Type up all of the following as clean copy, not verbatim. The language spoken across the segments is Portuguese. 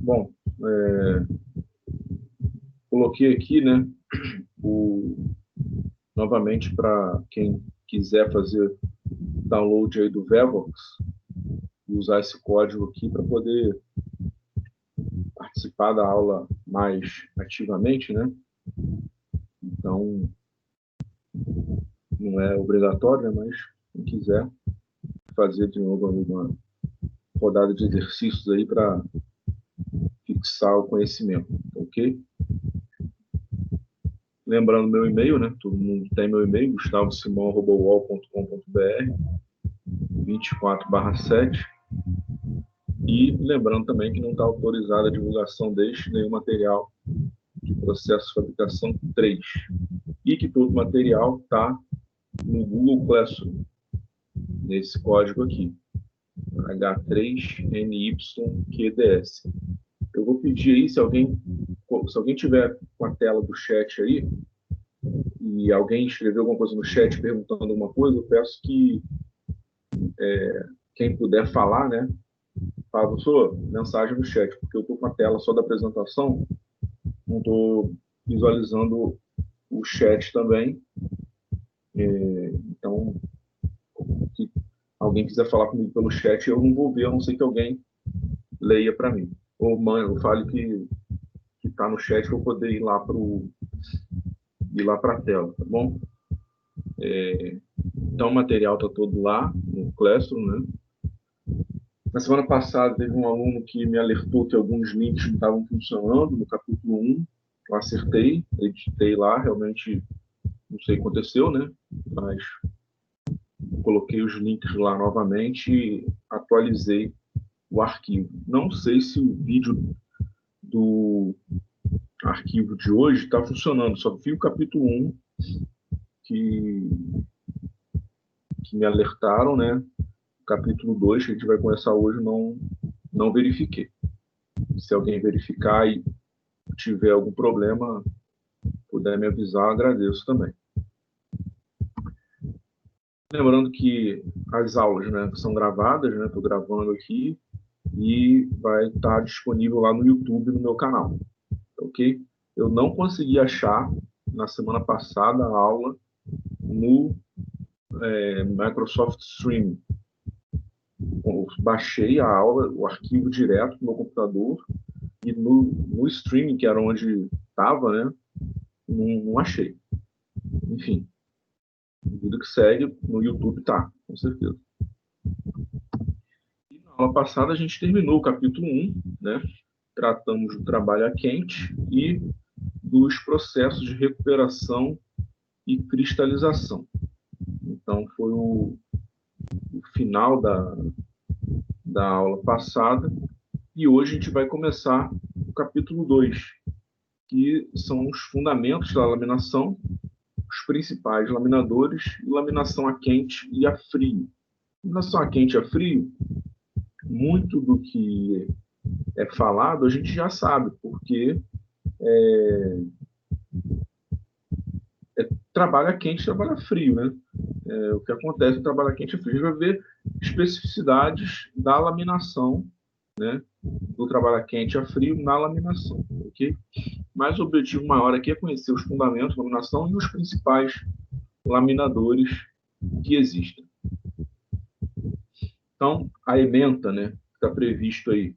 Bom, coloquei aqui, né, novamente para quem quiser fazer download aí do Vevox e usar esse código aqui para poder participar da aula mais ativamente, né? Então, não é obrigatório, né, mas quem quiser fazer de novo uma rodada de exercícios aí para fixar o conhecimento, ok? Lembrando meu e-mail, né? Todo mundo tem meu e-mail, gustavosimão@uol.com.br, 24/7. E lembrando também que não está autorizada a divulgação deste nenhum material de processo de fabricação 3. E que todo material está no Google Classroom, nesse código aqui, H3NYQDS. Eu vou pedir aí, se alguém tiver com a tela do chat aí, e alguém escreveu alguma coisa no chat perguntando alguma coisa, eu peço que quem puder falar, né, fala, professor, mensagem no chat, porque eu estou com a tela só da apresentação, não estou visualizando o chat também. Então, se alguém quiser falar comigo pelo chat, eu não vou ver, a não ser que alguém leia para mim. Ou fale que está no chat, para eu poder ir lá para a tela, tá bom? Então, o material está todo lá no Classroom, né? Na semana passada, teve um aluno que me alertou que alguns links não estavam funcionando no capítulo 1. Eu acertei, editei lá, realmente não sei o que aconteceu, né? Mas coloquei os links lá novamente e atualizei o arquivo. Não sei se o vídeo do arquivo de hoje está funcionando, só vi o capítulo 1 que me alertaram, né? O capítulo 2, que a gente vai começar hoje, não verifiquei. Se alguém verificar e tiver algum problema, puder me avisar, agradeço também. Lembrando que as aulas, né, são gravadas, né? Estou gravando aqui e vai estar disponível lá no YouTube, no meu canal, ok? Eu não consegui achar na semana passada a aula no Microsoft Stream. Eu baixei a aula, o arquivo direto no meu computador e no streaming, que era onde estava, né, não achei. Enfim, vida que segue, no YouTube tá, com certeza. E na aula passada a gente terminou o capítulo 1, né? Tratamos do trabalho a quente e dos processos de recuperação e cristalização. Então, foi o final da aula passada e hoje a gente vai começar o capítulo 2, que são os fundamentos da laminação, os principais laminadores, e laminação a quente e a frio. Laminação a quente e a frio, muito do que é falado a gente já sabe, porque trabalha quente, trabalha frio, né? O que acontece no trabalho quente e frio. A gente vai ver especificidades da laminação, né? Do trabalho quente a frio na laminação, ok? Mas o objetivo maior aqui é conhecer os fundamentos da laminação e os principais laminadores que existem. Então, a ementa, né, que está previsto aí,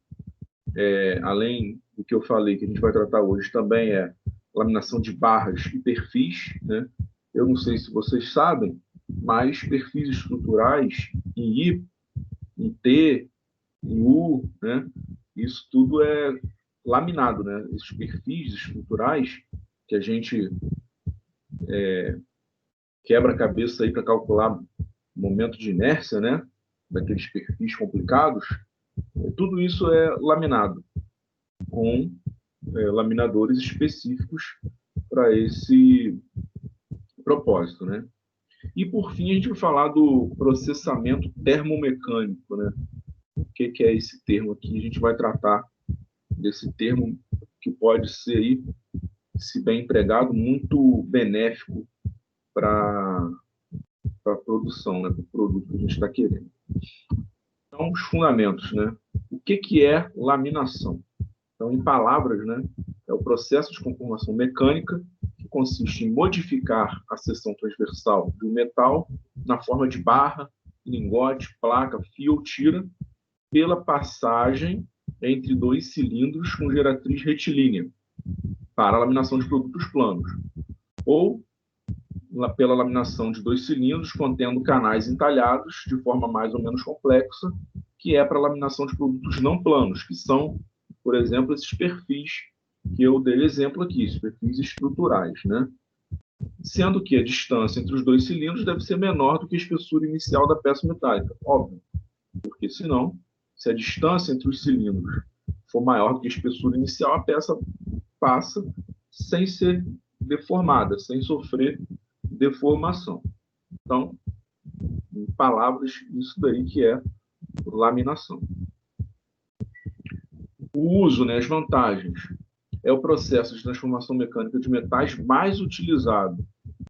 além do que eu falei, que a gente vai tratar hoje, também é laminação de barras e perfis, né? Eu não sei se vocês sabem, mas perfis estruturais em I, em T, em U, né? Isso tudo é laminado, né? Esses perfis estruturais que a gente quebra a cabeça aí para calcular o momento de inércia, né? Daqueles perfis complicados, tudo isso é laminado com laminadores específicos para esse propósito, né? E por fim a gente vai falar do processamento termomecânico, né? O que é esse termo aqui? A gente vai tratar desse termo que pode ser aí, se bem empregado, muito benéfico para a produção, né? Para o produto que a gente está querendo. Então, os fundamentos, né? O que é laminação? Então, em palavras, né, é o processo de conformação mecânica que consiste em modificar a seção transversal de um metal na forma de barra, lingote, placa, fio ou tira, pela passagem entre dois cilindros com geratriz retilínea para a laminação de produtos planos, ou pela laminação de dois cilindros contendo canais entalhados de forma mais ou menos complexa, que é para a laminação de produtos não planos, que são, por exemplo, esses perfis que eu dei exemplo aqui, esses perfis estruturais, né? Sendo que a distância entre os dois cilindros deve ser menor do que a espessura inicial da peça metálica, óbvio, porque senão, se a distância entre os cilindros for maior do que a espessura inicial, a peça passa sem ser deformada, sem sofrer deformação. Então, em palavras, isso daí que é laminação. O uso, né, as vantagens, é o processo de transformação mecânica de metais mais utilizado,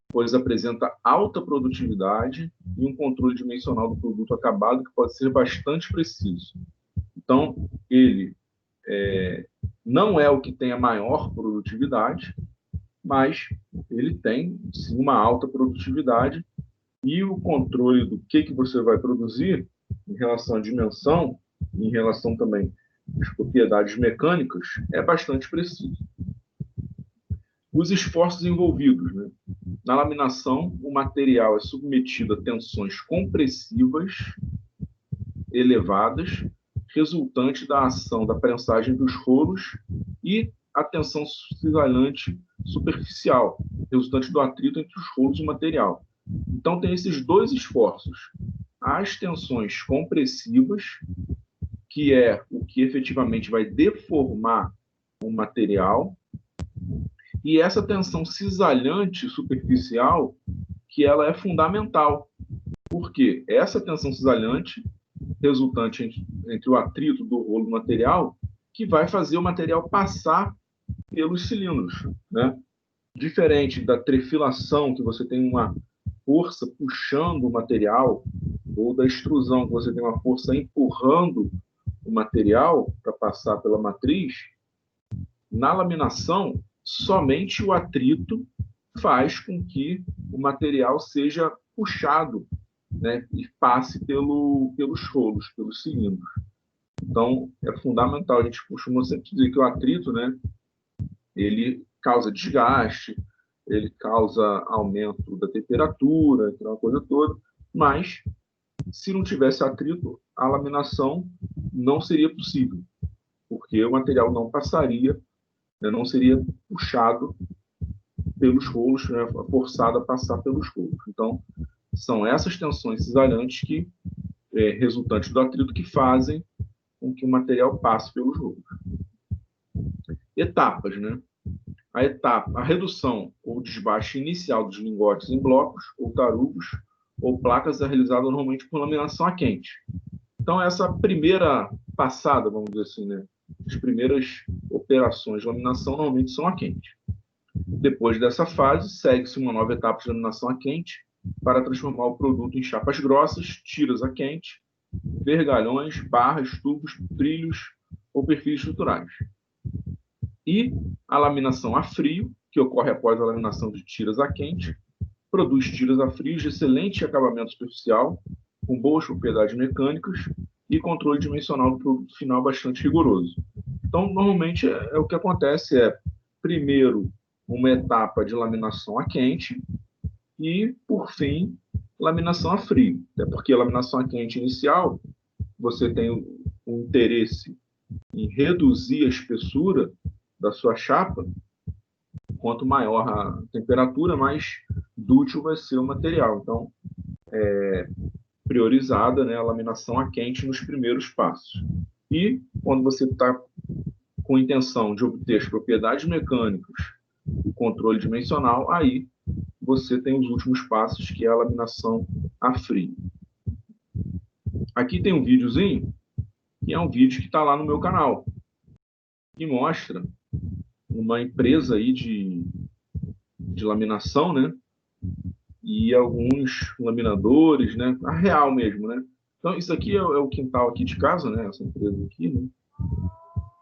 pois apresenta alta produtividade e um controle dimensional do produto acabado que pode ser bastante preciso. Então, ele não é o que tem a maior produtividade, mas ele tem, sim, uma alta produtividade e o controle do que você vai produzir em relação à dimensão, em relação também às propriedades mecânicas, é bastante preciso. Os esforços envolvidos, né? Na laminação, o material é submetido a tensões compressivas elevadas, resultante da ação da prensagem dos rolos e a tensão cisalhante superficial, resultante do atrito entre os rolos e o material. Então, tem esses dois esforços. As tensões compressivas, que é o que efetivamente vai deformar o material, e essa tensão cisalhante superficial, que ela é fundamental. Porque essa tensão cisalhante, resultante entre o atrito do rolo material, que vai fazer o material passar pelos cilindros, né? Diferente da trefilação, que você tem uma força puxando o material, ou da extrusão, que você tem uma força empurrando o material para passar pela matriz, na laminação, somente o atrito faz com que o material seja puxado, né, e passe pelos rolos, pelos cilindros. Então, é fundamental. A gente costuma sempre dizer que o atrito, né, ele causa desgaste, ele causa aumento da temperatura, aquela coisa toda, mas se não tivesse atrito, a laminação não seria possível, porque o material não passaria, né, não seria puxado pelos rolos, né, forçado a passar pelos rolos. Então, são essas tensões cisalhantes que, resultantes do atrito, que fazem com que o material passe pelos rolos. Etapas, né? A redução ou desbaste inicial dos lingotes em blocos ou tarugos ou placas é realizada normalmente por laminação a quente. Então, essa primeira passada, vamos dizer assim, né? As primeiras operações de laminação normalmente são a quente. Depois dessa fase, segue-se uma nova etapa de laminação a quente para transformar o produto em chapas grossas, tiras a quente, vergalhões, barras, tubos, trilhos ou perfis estruturais. E a laminação a frio, que ocorre após a laminação de tiras a quente, produz tiras a frio de excelente acabamento superficial, com boas propriedades mecânicas e controle dimensional do produto final bastante rigoroso. Então, normalmente, o que acontece primeiro, uma etapa de laminação a quente e, por fim, laminação a frio. Até porque a laminação a quente inicial, você tem o interesse em reduzir a espessura da sua chapa. Quanto maior a temperatura, mais dútil vai ser o material. Então, priorizada, né, a laminação a quente nos primeiros passos. E, quando você está com intenção de obter as propriedades mecânicas, o controle dimensional, aí você tem os últimos passos, que é a laminação a frio. Aqui tem um videozinho, que é um vídeo que está lá no meu canal, que mostra uma empresa aí de laminação, né? E alguns laminadores, né? A real mesmo, né? Então, isso aqui é o quintal aqui de casa, né? Essa empresa aqui, né?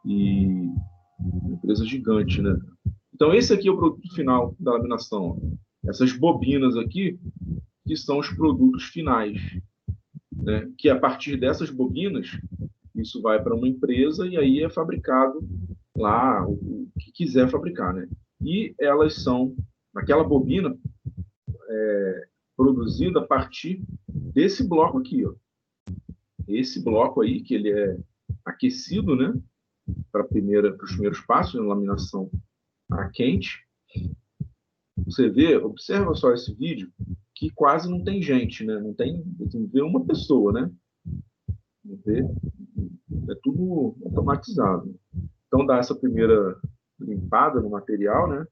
E Uma empresa gigante, né? Então, esse aqui é o produto final da laminação. Essas bobinas aqui, que são os produtos finais, né? Que a partir dessas bobinas, isso vai para uma empresa e aí é fabricado lá o que quiser fabricar, né? E elas são, aquela bobina produzida a partir desse bloco aqui, ó. Esse bloco aí, que ele é aquecido, né? Para os primeiros passos, na laminação a quente. Você vê, observa só esse vídeo, que quase não tem gente, né? Não tem, você vê uma pessoa, né? Vê, é tudo automatizado. Então dá essa primeira limpada no material, né?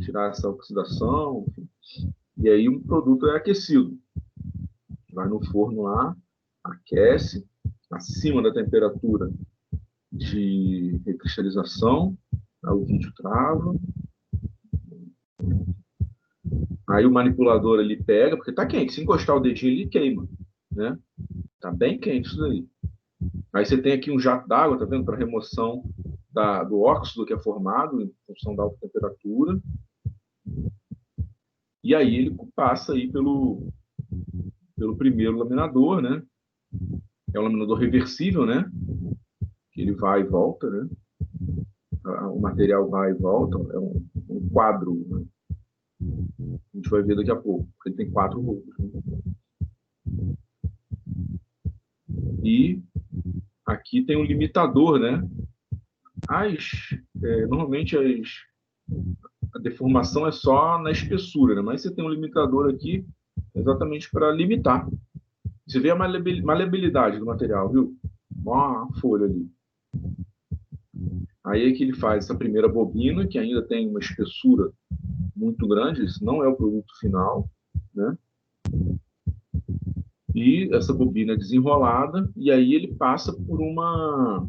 Tirar essa oxidação, enfim. E aí o produto é aquecido. Vai no forno lá, aquece, acima da temperatura de recristalização, aí o vídeo trava. Aí o manipulador ele pega, porque tá quente, se encostar o dedinho ele queima, né? Tá bem quente isso daí. Aí você tem aqui um jato d'água, tá vendo? Para remoção do óxido que é formado em função da alta temperatura. E aí ele passa aí pelo primeiro laminador, né? É um laminador reversível, né? Que ele vai e volta, né? O material vai e volta, é um quadro, né? A gente vai ver daqui a pouco, porque ele tem 4 rolos. Né? E aqui tem um limitador, né? Normalmente a deformação é só na espessura, né? Mas você tem um limitador aqui exatamente para limitar. Você vê a maleabilidade do material, viu? Uma folha ali. Aí é que ele faz essa primeira bobina, que ainda tem uma espessura muito grande, isso não é o produto final, né? E essa bobina é desenrolada, e aí ele passa por uma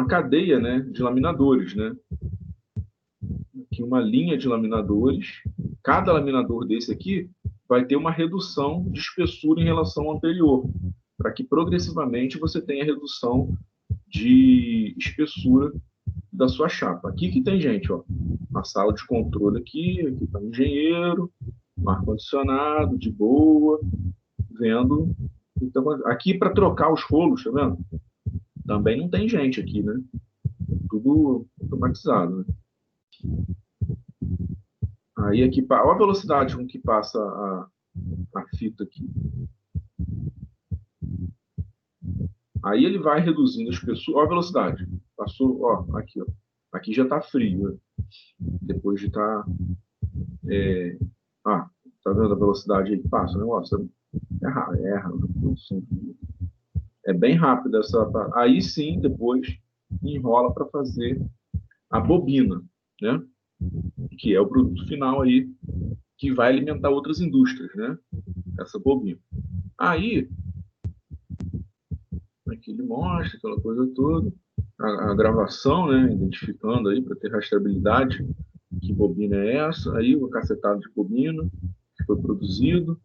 cadeia, né, de laminadores, né? Aqui uma linha de laminadores. Cada laminador desse aqui vai ter uma redução de espessura em relação ao anterior, para que progressivamente você tenha redução de espessura da sua chapa. Aqui que tem gente, ó, na sala de controle aqui está o engenheiro, um ar-condicionado, de boa, vendo. Então, aqui para trocar os rolos, tá vendo? Também não tem gente aqui, né? Tudo automatizado, né? Aí aqui, olha a velocidade com que passa a fita aqui. Aí ele vai reduzindo a espessura. Olha a velocidade. Passou, ó, aqui, ó. Aqui já está frio, né? Depois de estar... tá vendo a velocidade aí que passa o negócio? Erra. É bem rápido essa... Aí sim, depois enrola para fazer a bobina, né? Que é o produto final aí que vai alimentar outras indústrias, né? Essa bobina. Aí, aqui ele mostra aquela coisa toda, a gravação, né? Identificando aí para ter rastreabilidade que bobina é essa, aí o cacetado de bobina que foi produzido.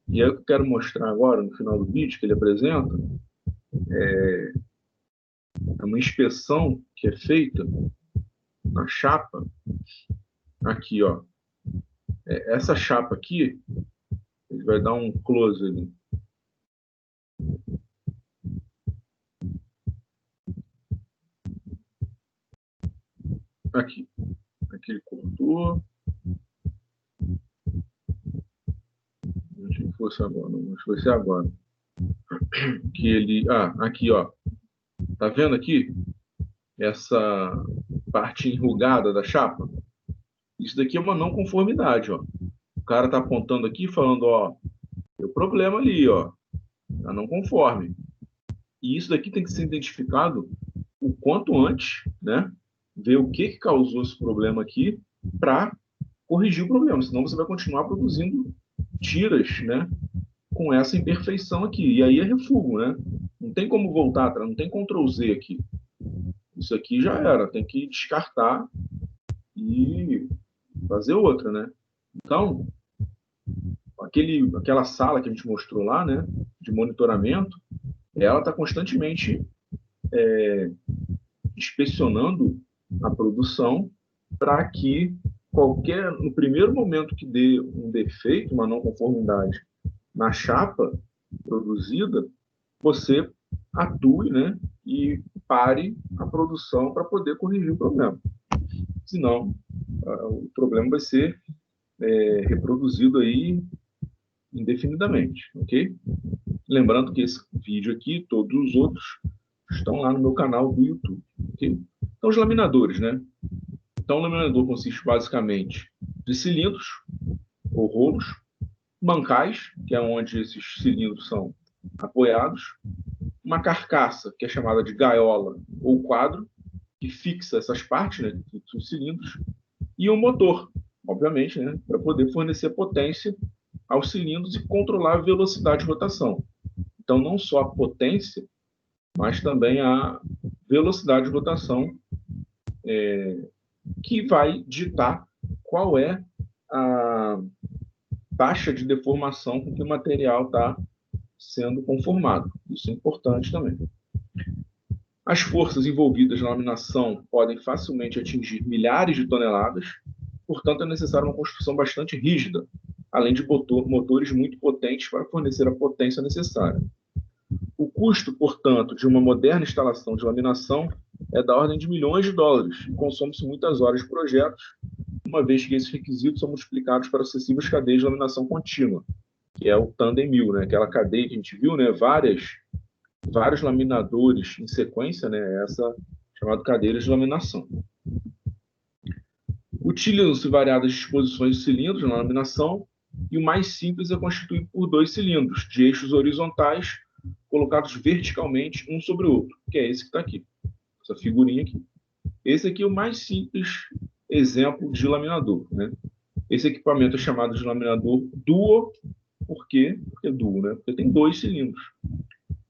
E aí o que eu quero mostrar agora, no final do vídeo, que ele apresenta, é uma inspeção que é feita na chapa. Aqui, ó. Essa chapa aqui, ele vai dar um close ali. Aqui ele cortou. Acho que fosse agora, não, acho que vai ser agora. Que ele, aqui, ó. Tá vendo aqui? Essa parte enrugada da chapa? Isso daqui é uma não conformidade, ó. O cara tá apontando aqui falando, ó, tem um problema ali, ó. Tá não conforme. E isso daqui tem que ser identificado o quanto antes, né? Ver o que causou esse problema aqui para corrigir o problema. Senão você vai continuar produzindo tiras, né? Com essa imperfeição aqui. E aí é refugo, né? Não tem como voltar atrás, não tem Ctrl Z aqui. Isso aqui já era, tem que descartar e fazer outra, né? Então, aquela sala que a gente mostrou lá, né? De monitoramento, ela está constantemente inspecionando a produção para que no primeiro momento que dê um defeito, uma não conformidade na chapa produzida, você atue, né, e pare a produção para poder corrigir o problema. Senão, o problema vai ser reproduzido aí indefinidamente, ok? Lembrando que esse vídeo aqui e todos os outros estão lá no meu canal do YouTube, ok? Então, os laminadores, né? Então, o laminador consiste basicamente de cilindros ou rolos, bancais, que é onde esses cilindros são apoiados, uma carcaça, que é chamada de gaiola ou quadro, que fixa essas partes, né, que fixa os cilindros, e um motor, obviamente, né, para poder fornecer potência aos cilindros e controlar a velocidade de rotação. Então, não só a potência, mas também a velocidade de rotação que vai ditar qual é a taxa de deformação com que o material está sendo conformado. Isso é importante também. As forças envolvidas na laminação podem facilmente atingir milhares de toneladas, portanto é necessária uma construção bastante rígida, além de motores muito potentes para fornecer a potência necessária. O custo, portanto, de uma moderna instalação de laminação é da ordem de milhões de dólares e consome-se muitas horas de projetos, uma vez que esses requisitos são multiplicados para sucessivas cadeias de laminação contínua, que é o tandem mill, né? Aquela cadeia que a gente viu, né? Vários laminadores em sequência, né? Essa chamada cadeira de laminação. Utilizam-se variadas disposições de cilindros na laminação e o mais simples é constituído por dois cilindros de eixos horizontais colocados verticalmente um sobre o outro, que é esse que está aqui, essa figurinha aqui. Esse aqui é o mais simples exemplo de laminador, né? Esse equipamento é chamado de laminador duo. Por quê? Porque é duo, né? Porque tem dois cilindros.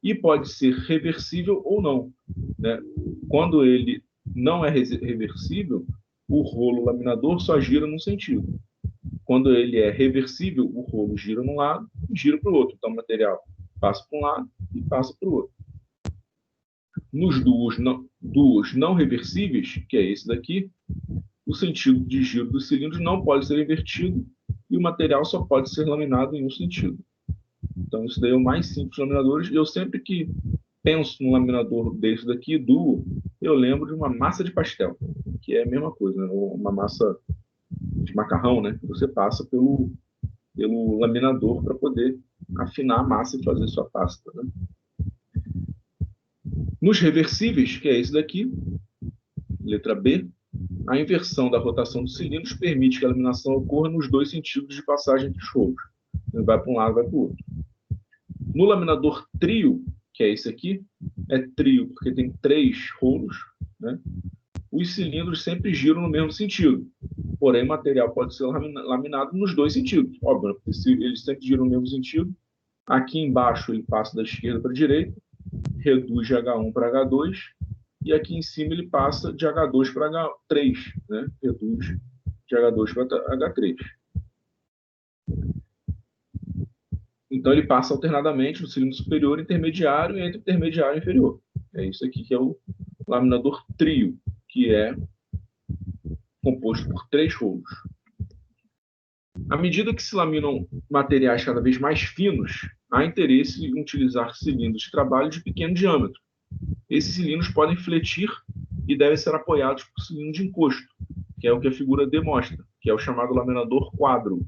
E pode ser reversível ou não, né? Quando ele não é reversível, o rolo laminador só gira num sentido. Quando ele é reversível, o rolo gira num lado e gira para o outro. Então, o material passa para um lado e passa para o outro. Nos duos não reversíveis, que é esse daqui, o sentido de giro do cilindro não pode ser invertido e o material só pode ser laminado em um sentido. Então, isso daí é o mais simples dos laminadores. Eu sempre que penso num laminador desse daqui, duo, eu lembro de uma massa de pastel, que é a mesma coisa, né? Uma massa de macarrão, né? Que você passa pelo laminador para poder afinar a massa e fazer sua pasta, né? Nos reversíveis, que é esse daqui, letra B, a inversão da rotação dos cilindros permite que a laminação ocorra nos dois sentidos de passagem entre os rolos. Ele vai para um lado, vai para o outro. No laminador trio, que é esse aqui, é trio porque tem 3 rolos, né? Os cilindros sempre giram no mesmo sentido. Porém, o material pode ser laminado nos dois sentidos. Óbvio, porque se eles sempre giram no mesmo sentido, aqui embaixo ele passa da esquerda para a direita, reduz de H1 para H2, e aqui em cima ele passa de H2 para H3, né? Reduz de H2 para H3. Então ele passa alternadamente no cilindro superior, intermediário e entre intermediário e inferior. É isso aqui que é o laminador trio, que é composto por 3 rolos. À medida que se laminam materiais cada vez mais finos, há interesse em utilizar cilindros de trabalho de pequeno diâmetro. Esses cilindros podem fletir e devem ser apoiados por cilindro de encosto, que é o que a figura demonstra, que é o chamado laminador quadro,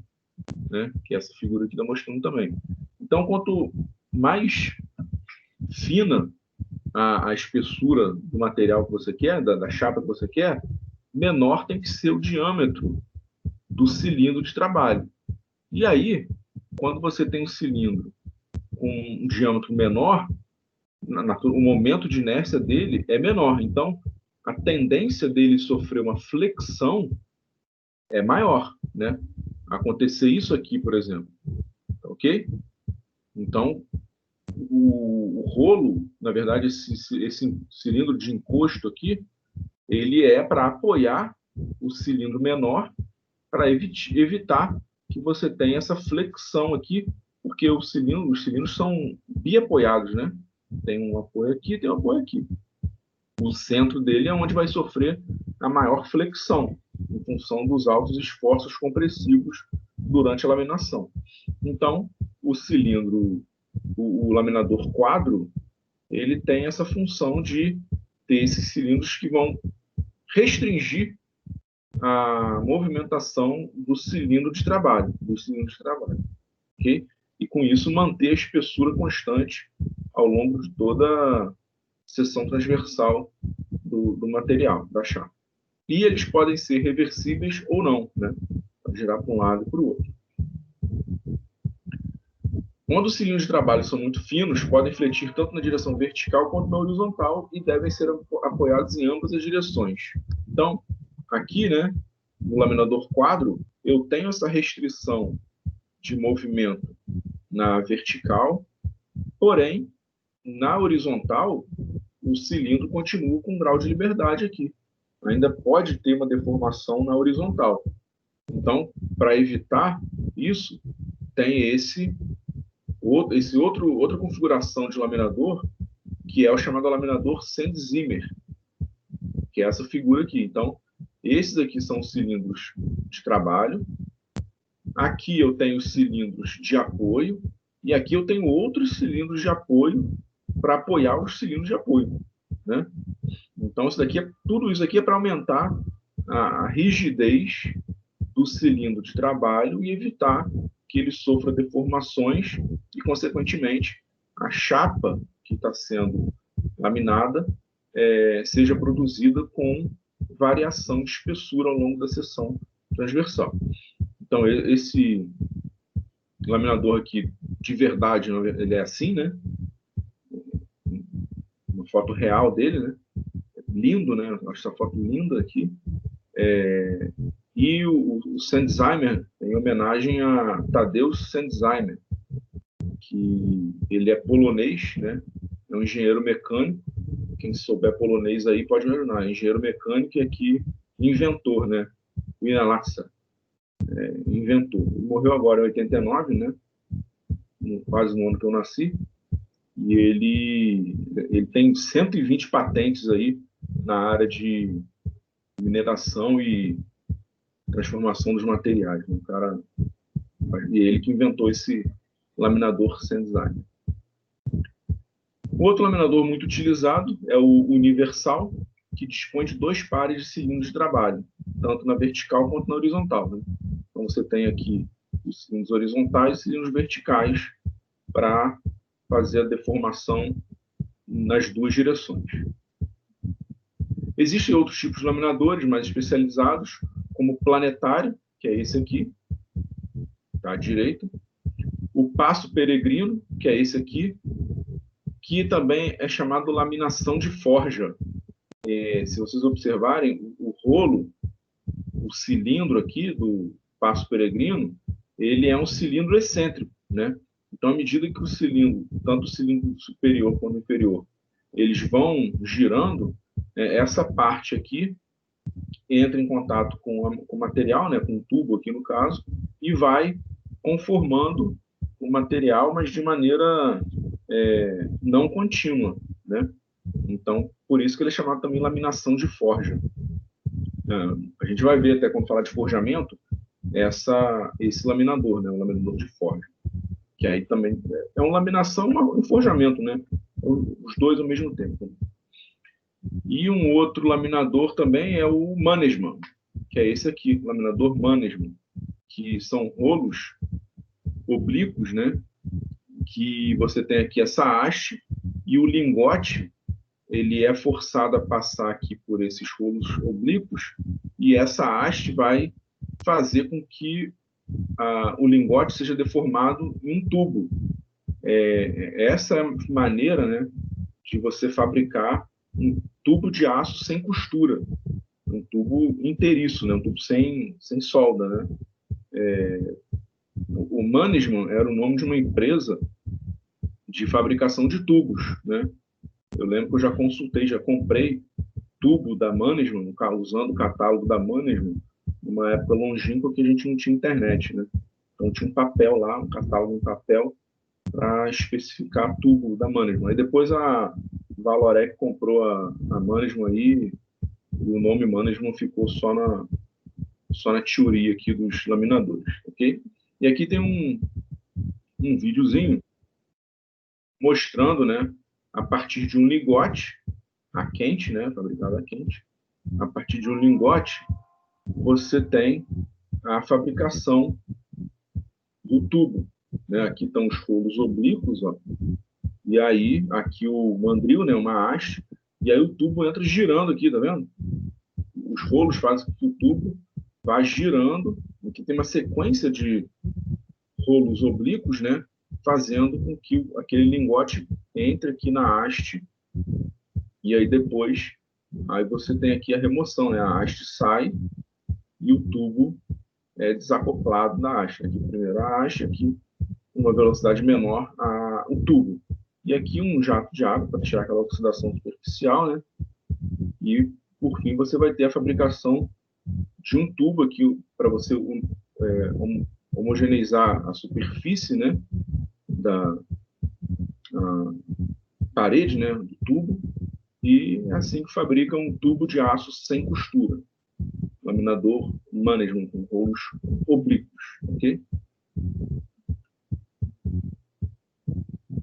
né? Que é essa figura aqui está mostrando também. Então, quanto mais fina a espessura do material que você quer, da chapa que você quer, menor tem que ser o diâmetro do cilindro de trabalho. E aí, quando você tem um cilindro com um diâmetro menor, o momento de inércia dele é menor. Então, a tendência dele sofrer uma flexão é maior, né? Acontecer isso aqui, por exemplo. Ok? Então, o rolo, na verdade, esse cilindro de encosto aqui, ele é para apoiar o cilindro menor para evitar que você tenha essa flexão aqui, porque os cilindros são biapoiados, né? Tem um apoio aqui, tem um apoio aqui. o centro dele é onde vai sofrer a maior flexão, em função dos altos esforços compressivos durante a laminação. Então, o cilindro, o laminador quadro, ele tem essa função de ter esses cilindros que vão restringir a movimentação do cilindro de trabalho, ok? E com isso manter a espessura constante ao longo de toda a seção transversal do material, da chapa. E eles podem ser reversíveis ou não, né? Pode girar para um lado e para o outro. Quando os cilindros de trabalho são muito finos, podem fletir tanto na direção vertical quanto na horizontal e devem ser apoiados em ambas as direções. Então, aqui, né, no laminador quadro, eu tenho essa restrição de movimento na vertical, porém, na horizontal, o cilindro continua com um grau de liberdade aqui. Ainda pode ter uma deformação na horizontal. Então, para evitar isso, tem outra configuração de laminador, que é o chamado laminador Sand-Zimmer, que é essa figura aqui. Então, esses aqui são os cilindros de trabalho. Aqui eu tenho cilindros de apoio, e aqui eu tenho outros cilindros de apoio para apoiar os cilindros de apoio, né? Então, tudo isso aqui é para aumentar a rigidez do cilindro de trabalho e evitar que ele sofra deformações e, consequentemente, a chapa que está sendo laminada seja produzida com variação de espessura ao longo da seção transversal. Então, esse laminador aqui, de verdade, ele é assim, né? Uma foto real dele, né? Lindo, né? Acho essa foto linda aqui. E o Sand-Zimmer, em homenagem a Tadeusz Sand-Zimmer, que ele é polonês, né? É um engenheiro mecânico. Quem souber polonês aí pode me ajudar. Engenheiro mecânico e aqui inventor, né? Wynalasa, inventor. Ele morreu agora em 89, né? Quase no ano que eu nasci. E ele tem 120 patentes aí na área de mineração e transformação dos materiais. Um cara, e ele que inventou esse laminador Sand-Zimmer. O outro laminador muito utilizado é o universal, que dispõe de 2 pares de cilindros de trabalho, tanto na vertical quanto na horizontal, né? Então você tem aqui os cilindros horizontais e cilindros verticais para fazer a deformação nas duas direções. Existem outros tipos de laminadores mais especializados, como o planetário, que é esse aqui, tá à direita. O passo peregrino, que é esse aqui, que também é chamado laminação de forja. Se vocês observarem, o rolo, o cilindro aqui do passo peregrino, ele é um cilindro excêntrico, né? Então, à medida que o cilindro, tanto o cilindro superior quanto o inferior, eles vão girando, essa parte aqui entra em contato com o material, né, com o tubo aqui no caso, e vai conformando o material, mas de maneira não contínua, né? Então, por isso que ele é chamado também laminação de forja. A gente vai ver até quando falar de forjamento, esse laminador, né, um laminador de forja, que aí também é uma laminação e um forjamento, né? Os dois ao mesmo tempo. E um outro laminador também é o Mannesmann, que é esse aqui, o laminador Mannesmann, que são rolos oblíquos, né? Que você tem aqui essa haste e o lingote, ele é forçado a passar aqui por esses rolos oblíquos e essa haste vai fazer com que o lingote seja deformado em um tubo. Essa é a maneira, né, de você fabricar um tubo de aço sem costura, um tubo inteiriço, né, um tubo sem solda, né? O Mannesmann era o nome de uma empresa de fabricação de tubos, né? Eu lembro que eu já consultei, já comprei tubo da Mannesmann, usando o catálogo da Mannesmann, numa época longínqua que a gente não tinha internet, né? Então tinha um papel lá, um catálogo em papel, para especificar tubo da Mannesmann. Aí depois a Valorec comprou a Mannesmann aí, e o nome Mannesmann ficou só na teoria aqui dos laminadores, ok? E aqui tem um videozinho mostrando, né, a partir de um lingote a quente, né, fabricado a quente, a partir de um lingote, você tem a fabricação do tubo, né? Aqui estão os rolos oblíquos, ó, e aí aqui o mandril, né, uma haste, e aí o tubo entra girando aqui, tá vendo? Os rolos fazem com que o tubo vá girando, aqui tem uma sequência de rolos oblíquos, né, fazendo com que aquele lingote entre aqui na haste, e aí depois aí você tem aqui a remoção, né? A haste sai e o tubo é desacoplado da haste. Aqui primeiro a haste, aqui uma velocidade menor o tubo. E aqui um jato de água para tirar aquela oxidação superficial, né? E por fim você vai ter a fabricação de um tubo aqui para você homogeneizar a superfície, né? Da parede, né? Do tubo. E é assim que fabrica um tubo de aço sem costura. Laminador Mannesmann com rolos oblíquos, ok?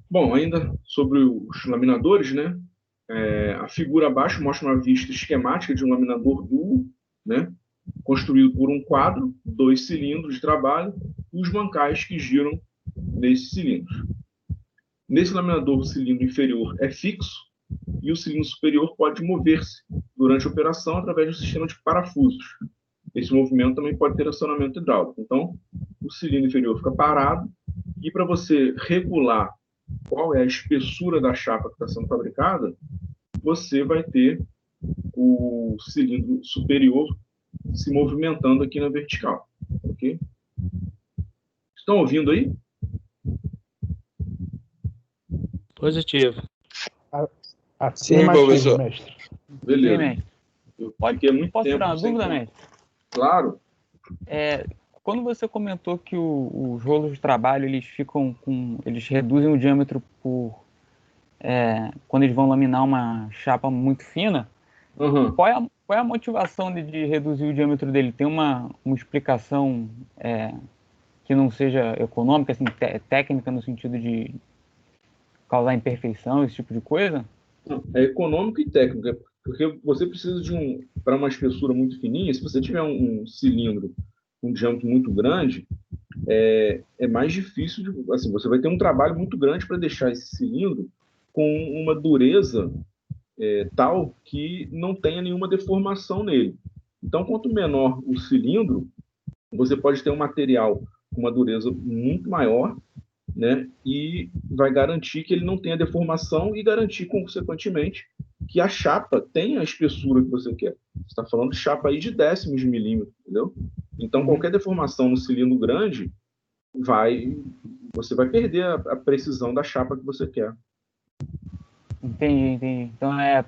Bom, ainda sobre os laminadores, né? A figura abaixo mostra uma vista esquemática de um laminador duo, né? Construído por um quadro, 2 cilindros de trabalho e os bancais que giram nesses cilindros. Nesse laminador, o cilindro inferior é fixo e o cilindro superior pode mover-se durante a operação através de um sistema de parafusos. Esse movimento também pode ter acionamento hidráulico. Então, o cilindro inferior fica parado e para você regular qual é a espessura da chapa que está sendo fabricada, você vai ter o cilindro superior se movimentando aqui na vertical. Ok? Estão ouvindo aí? Positivo. Sim, professor. mestre. Beleza. Sim, mestre. Eu Posso tirar uma dúvida, mestre? Claro. Quando você comentou que os rolos de trabalho eles reduzem o diâmetro quando eles vão laminar uma chapa muito fina, qual é a motivação de reduzir o diâmetro dele? Tem uma explicação que não seja econômica, assim, técnica no sentido de causar imperfeição, esse tipo de coisa? É econômico e técnico, porque você precisa para uma espessura muito fininha, se você tiver um cilindro com um diâmetro muito grande, é mais difícil, assim, você vai ter um trabalho muito grande para deixar esse cilindro com uma dureza tal que não tenha nenhuma deformação nele. Então, quanto menor o cilindro, você pode ter um material com uma dureza muito maior, né? E vai garantir que ele não tenha deformação e garantir, consequentemente, que a chapa tenha a espessura que você quer. Você está falando de chapa aí de décimos de milímetro, entendeu? Então, qualquer deformação no cilindro grande, você vai perder a precisão da chapa que você quer. Entendi. Então é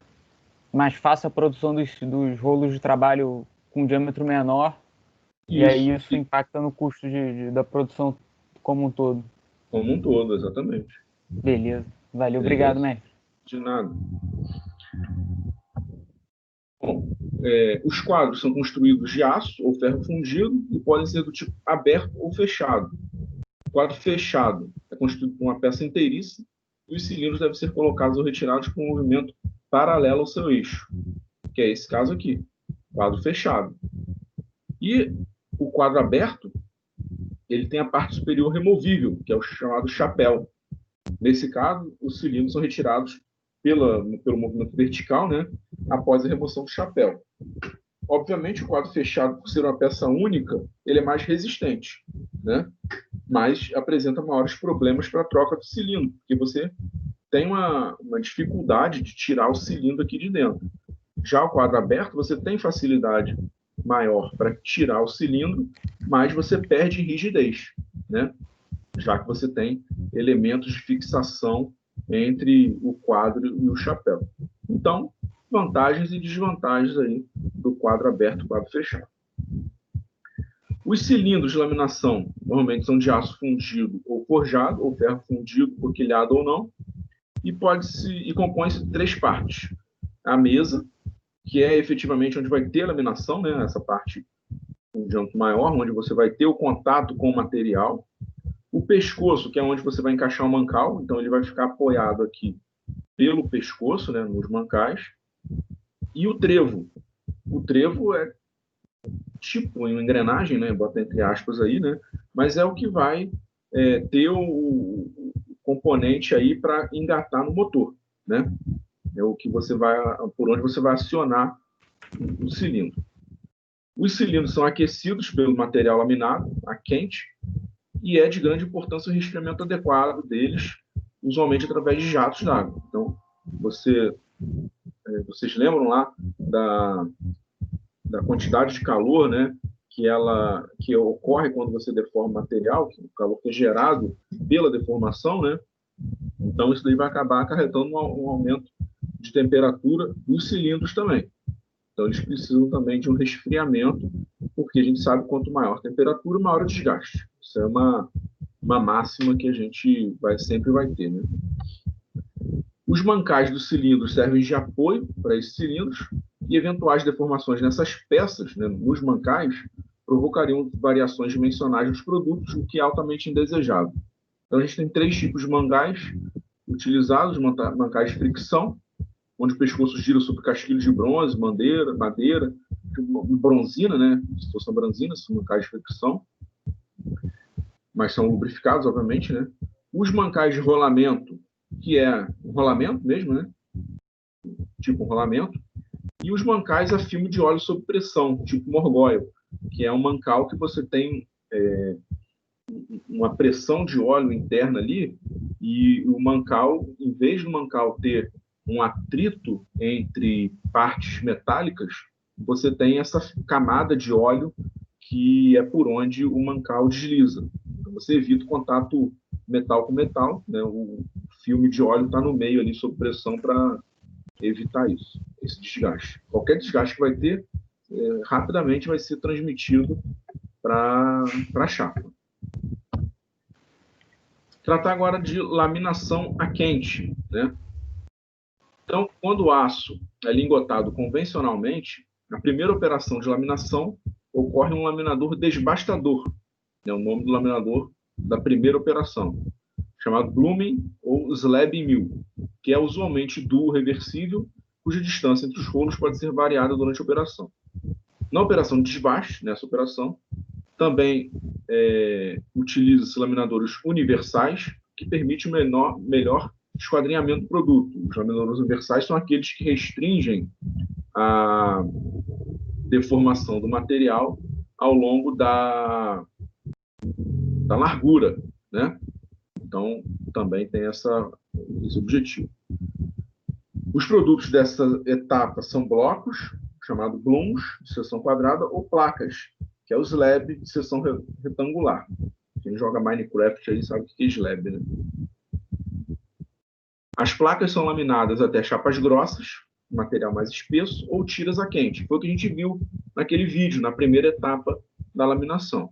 mais fácil a produção dos rolos de trabalho com diâmetro menor, e aí isso impacta no custo da produção como um todo. Como um todo, exatamente. Beleza. Valeu, obrigado, mestre. De nada. Bom, os quadros são construídos de aço ou ferro fundido e podem ser do tipo aberto ou fechado. O quadro fechado é construído com uma peça inteiriça e os cilindros devem ser colocados ou retirados com um movimento paralelo ao seu eixo, que é esse caso aqui, quadro fechado. E o quadro aberto, ele tem a parte superior removível, que é o chamado chapéu. Nesse caso, os cilindros são retirados pelo movimento vertical, né, após a remoção do chapéu. Obviamente, o quadro fechado, por ser uma peça única, ele é mais resistente, né, mas apresenta maiores problemas para a troca do cilindro, porque você tem uma dificuldade de tirar o cilindro aqui de dentro. Já o quadro aberto, você tem facilidade maior para tirar o cilindro, mas você perde em rigidez, né? Já que você tem elementos de fixação entre o quadro e o chapéu. Então, vantagens e desvantagens aí do quadro aberto e quadro fechado. Os cilindros de laminação normalmente são de aço fundido ou forjado, ou ferro fundido, coquilhado ou não, e compõe-se de 3 partes. A mesa, que é efetivamente onde vai ter a laminação, né? Essa parte um diâmetro maior, onde você vai ter o contato com o material. O pescoço, que é onde você vai encaixar o mancal, então ele vai ficar apoiado aqui pelo pescoço, né, nos mancais. E o trevo. O trevo é tipo uma engrenagem, né, bota entre aspas aí, né, mas é o que vai ter o componente aí para engatar no motor, né? É o que você vai, por onde você vai acionar o cilindro. Os cilindros são aquecidos pelo material laminado, a quente, e é de grande importância o resfriamento adequado deles, usualmente através de jatos d'água. Então, vocês lembram lá da quantidade de calor, né, que ocorre quando você deforma o material, que o calor que é gerado pela deformação, né? Então, isso daí vai acabar acarretando um aumento de temperatura dos cilindros também. Então, eles precisam também de um resfriamento, porque a gente sabe que quanto maior a temperatura, maior o desgaste. Isso é uma máxima que a gente sempre vai ter, né? Os mancais dos cilindros servem de apoio para esses cilindros e eventuais deformações nessas peças, né, nos mancais, provocariam variações dimensionais dos produtos, o que é altamente indesejável. Então, a gente tem 3 tipos de mancais utilizados: mancais de fricção, onde o pescoço gira sobre casquilhos de bronze, madeira, bronzina, né? Se fosse uma bronzina, são mancais de fricção, mas são lubrificados, obviamente, né? Os mancais de rolamento, que é um rolamento mesmo, né? Tipo um rolamento. E os mancais a filme de óleo sob pressão, tipo morgoil, que é um mancal que você tem uma pressão de óleo interna ali, e o mancal, em vez do mancal ter um atrito entre partes metálicas, você tem essa camada de óleo que é por onde o mancal desliza. Então, você evita o contato metal com metal, né? O filme de óleo está no meio ali sob pressão para evitar isso, esse desgaste. Qualquer desgaste que vai ter, rapidamente vai ser transmitido para a chapa. Tratar agora de laminação a quente, né? Então, quando o aço é lingotado convencionalmente, a primeira operação de laminação ocorre um laminador desbastador, é o nome do laminador da primeira operação, chamado Blooming ou Slab Mill, que é usualmente duo reversível, cuja distância entre os rolos pode ser variada durante a operação. Na operação de desbaste, nessa operação, também utiliza-se laminadores universais, que permite melhor esquadrinhamento do produto. Os laminadores universais são aqueles que restringem a deformação do material ao longo da largura, né? Então, também tem esse objetivo. Os produtos dessa etapa são blocos, chamados blooms, de seção quadrada, ou placas, que é o slab de seção retangular. Quem joga Minecraft aí sabe o que é slab, né? As placas são laminadas até chapas grossas, material mais espesso, ou tiras a quente. Foi o que a gente viu naquele vídeo, na primeira etapa da laminação.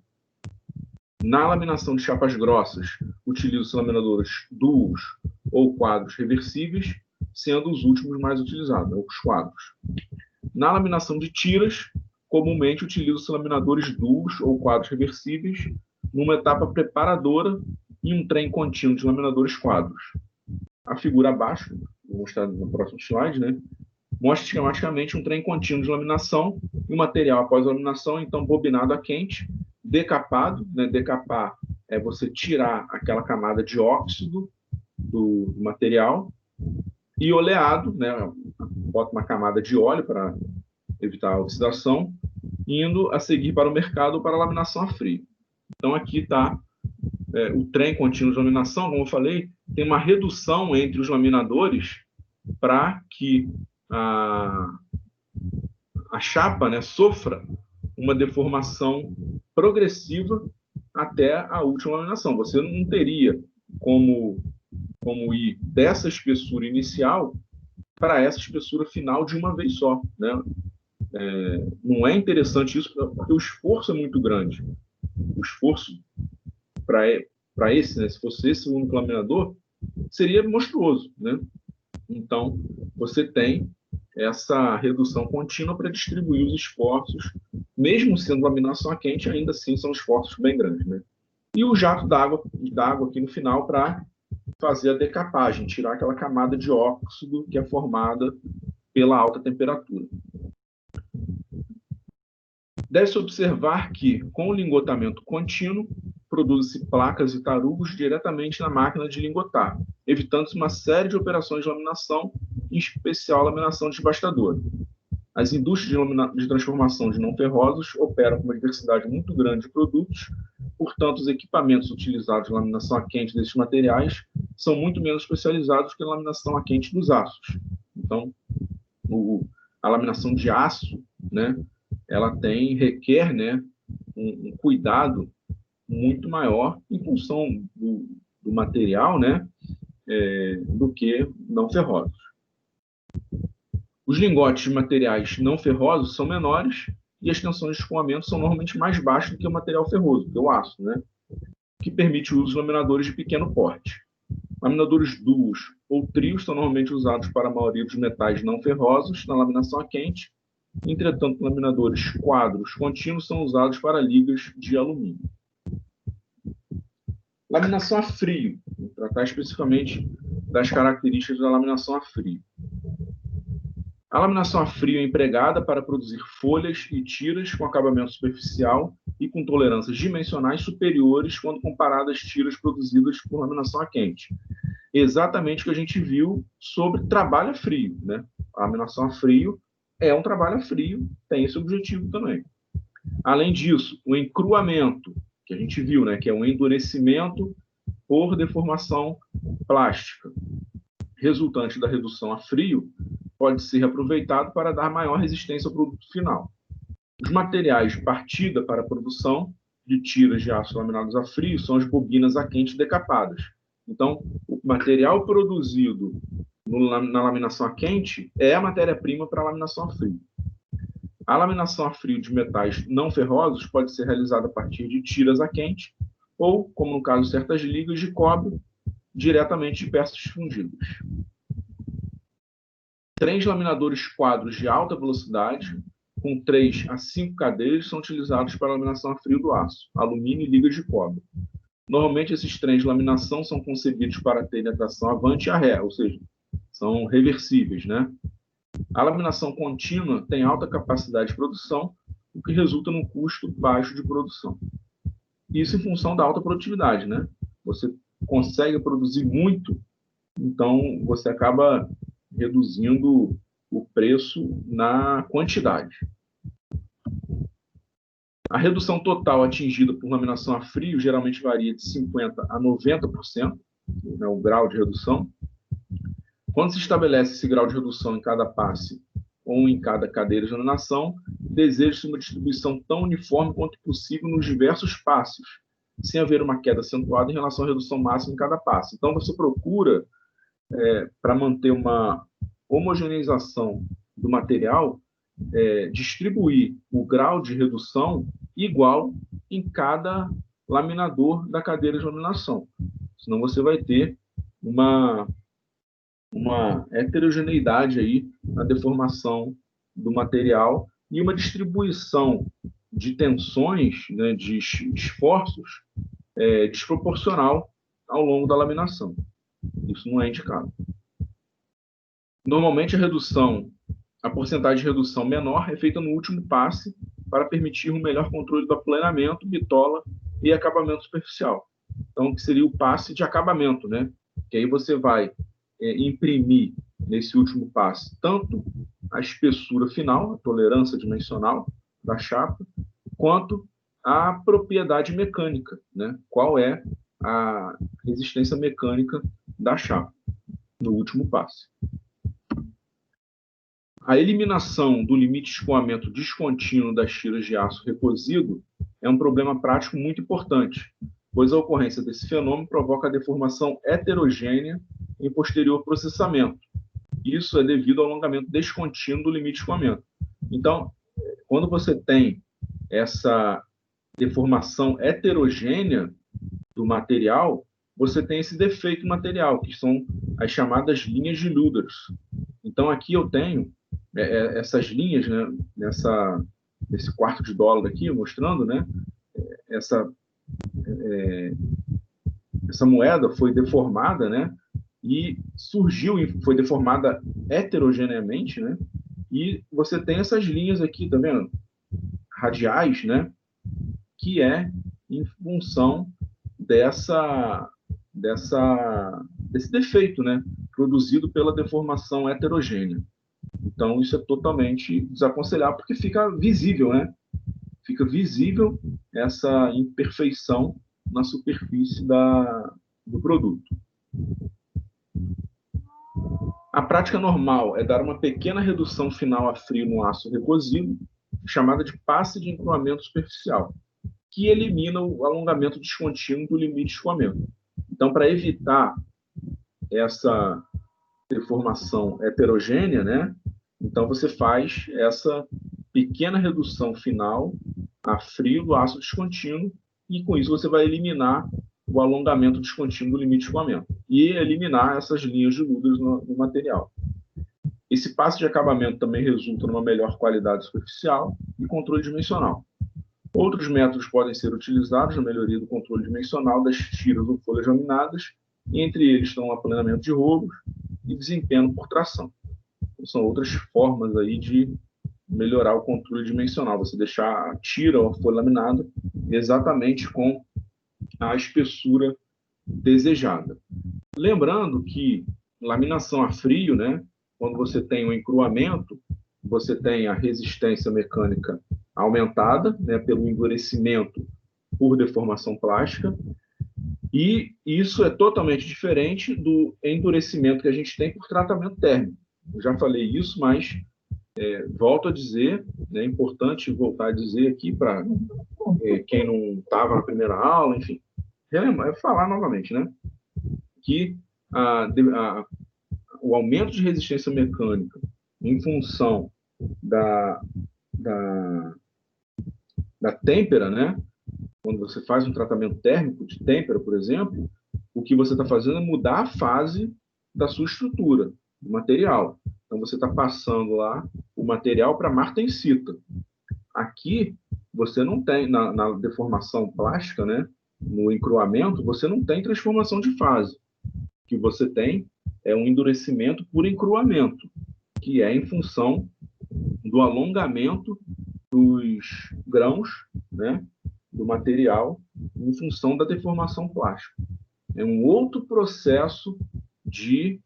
Na laminação de chapas grossas, utilizam-se laminadores duos ou quadros reversíveis, sendo os últimos mais utilizados, os quadros. Na laminação de tiras, comumente utilizam-se laminadores duos ou quadros reversíveis, numa etapa preparadora e um trem contínuo de laminadores quadros. A figura abaixo, vou mostrar no próximo slide, né, mostra esquematicamente um trem contínuo de laminação e o material após a laminação, então, bobinado a quente, decapado, né? Decapar é você tirar aquela camada de óxido do material, e oleado, né? Bota uma camada de óleo para evitar a oxidação, indo a seguir para o mercado ou para a laminação a frio. Então, aqui está o trem contínuo de laminação, como eu falei, tem uma redução entre os laminadores para que a chapa, né, sofra uma deformação progressiva até a última laminação. Você não teria como ir dessa espessura inicial para essa espessura final de uma vez só, né? Não é interessante isso, porque o esforço é muito grande. O esforço para esse, né, se fosse esse o único laminador, seria monstruoso, né? Então, você tem essa redução contínua para distribuir os esforços, mesmo sendo laminação a quente, ainda assim são esforços bem grandes, né? E o jato d'água aqui no final para fazer a decapagem, tirar aquela camada de óxido que é formada pela alta temperatura. Deve-se observar que, com o lingotamento contínuo, produzem-se placas e tarugos diretamente na máquina de lingotar, evitando-se uma série de operações de laminação, em especial a laminação desbastadora. As indústrias de transformação de não ferrosos operam com uma diversidade muito grande de produtos, portanto, os equipamentos utilizados na laminação a quente desses materiais são muito menos especializados que a laminação a quente dos aços. Então, a laminação de aço, né, ela requer, né, um cuidado muito maior em função do material, né, do que não ferrosos. Os lingotes de materiais não ferrosos são menores e as tensões de escoamento são normalmente mais baixas do que o material ferroso, que é o aço, né, que permite o uso de laminadores de pequeno porte. Laminadores duos ou trios são normalmente usados para a maioria dos metais não ferrosos na laminação a quente. Entretanto, laminadores quadros contínuos são usados para ligas de alumínio. Laminação a frio. Vou tratar especificamente das características da laminação a frio. A laminação a frio é empregada para produzir folhas e tiras com acabamento superficial e com tolerâncias dimensionais superiores quando comparadas às tiras produzidas por laminação a quente. Exatamente o que a gente viu sobre trabalho a frio, né? A laminação a frio é um trabalho a frio, tem esse objetivo também. Além disso, o encruamento, que a gente viu, né, que é um endurecimento por deformação plástica, resultante da redução a frio, pode ser aproveitado para dar maior resistência ao produto final. Os materiais de partida para a produção de tiras de aço laminados a frio são as bobinas a quente decapadas. Então, o material produzido na laminação a quente é a matéria-prima para a laminação a frio. A laminação a frio de metais não ferrosos pode ser realizada a partir de tiras a quente ou, como no caso de certas ligas de cobre, diretamente de peças fundidas. Trens laminadores quadros de alta velocidade, com 3 a 5 cadeiras, são utilizados para a laminação a frio do aço, alumínio e ligas de cobre. Normalmente, esses trens de laminação são concebidos para terem a tração avante e a ré, ou seja, são reversíveis, né? A laminação contínua tem alta capacidade de produção, o que resulta num custo baixo de produção. Isso em função da alta produtividade, né? Você consegue produzir muito, então você acaba reduzindo o preço na quantidade. A redução total atingida por laminação a frio geralmente varia de 50% a 90%, né, o grau de redução. Quando se estabelece esse grau de redução em cada passe ou em cada cadeira de laminação, deseja-se uma distribuição tão uniforme quanto possível nos diversos passos, sem haver uma queda acentuada em relação à redução máxima em cada passe. Então, você procura, para manter uma homogeneização do material, distribuir o grau de redução igual em cada laminador da cadeira de laminação. Senão você vai ter uma heterogeneidade aí na deformação do material e uma distribuição de tensões, né, de esforços desproporcional ao longo da laminação. Isso não é indicado. Normalmente a porcentagem de redução menor é feita no último passe para permitir um melhor controle do aplanamento, bitola e acabamento superficial. Então, que seria o passe de acabamento, né? Que aí você vai imprimir nesse último passe tanto a espessura final, a tolerância dimensional da chapa, quanto a propriedade mecânica, né? Qual é a resistência mecânica da chapa no último passe. A eliminação do limite de escoamento descontínuo das tiras de aço recosido é um problema prático muito importante, pois a ocorrência desse fenômeno provoca a deformação heterogênea em posterior processamento. Isso é devido ao alongamento descontínuo do limite de escoamento. Então, quando você tem essa deformação heterogênea do material, você tem esse defeito material, que são as chamadas linhas de Luders. Então, aqui eu tenho essas linhas, né, nesse quarto de dólar aqui, mostrando, né, essa moeda foi deformada, né, e surgiu, foi deformada heterogeneamente, né, e você tem essas linhas aqui, tá vendo? Radiais, né, que é em função desse defeito, né, produzido pela deformação heterogênea. Então, isso é totalmente desaconselhável, porque fica visível, né? Fica visível essa imperfeição na superfície do produto. A prática normal é dar uma pequena redução final a frio no aço recosivo, chamada de passe de encruamento superficial, que elimina o alongamento descontínuo do limite de escoamento. Então, para evitar essa deformação heterogênea, né? Então, você faz essa pequena redução final a frio do aço descontínuo e, com isso, você vai eliminar o alongamento descontínuo do limite de escoamento e eliminar essas linhas de Luders no material. Esse passo de acabamento também resulta numa melhor qualidade superficial e controle dimensional. Outros métodos podem ser utilizados na melhoria do controle dimensional das tiras ou folhas laminadas, e entre eles estão o aplanamento de rolos e desempenho por tração. Então, são outras formas aí de melhorar o controle dimensional, você deixar a tira ou a folha laminada exatamente com a espessura desejada. Lembrando que laminação a frio, né, quando você tem o encruamento, você tem a resistência mecânica aumentada, né, pelo endurecimento por deformação plástica, e isso é totalmente diferente do endurecimento que a gente tem por tratamento térmico. Eu já falei isso, mas volto a dizer, né, é importante voltar a dizer aqui para quem não estava na primeira aula, enfim, falar novamente, né, que o aumento de resistência mecânica em função da têmpera, né, quando você faz um tratamento térmico de têmpera, por exemplo, o que você está fazendo é mudar a fase da sua estrutura, do material. Então, você está passando lá o material para martensita. Aqui, você não tem, na deformação plástica, né, no encruamento, você não tem transformação de fase. O que você tem é um endurecimento por encruamento, que é em função do alongamento dos grãos, né, do material, em função da deformação plástica. É um outro processo de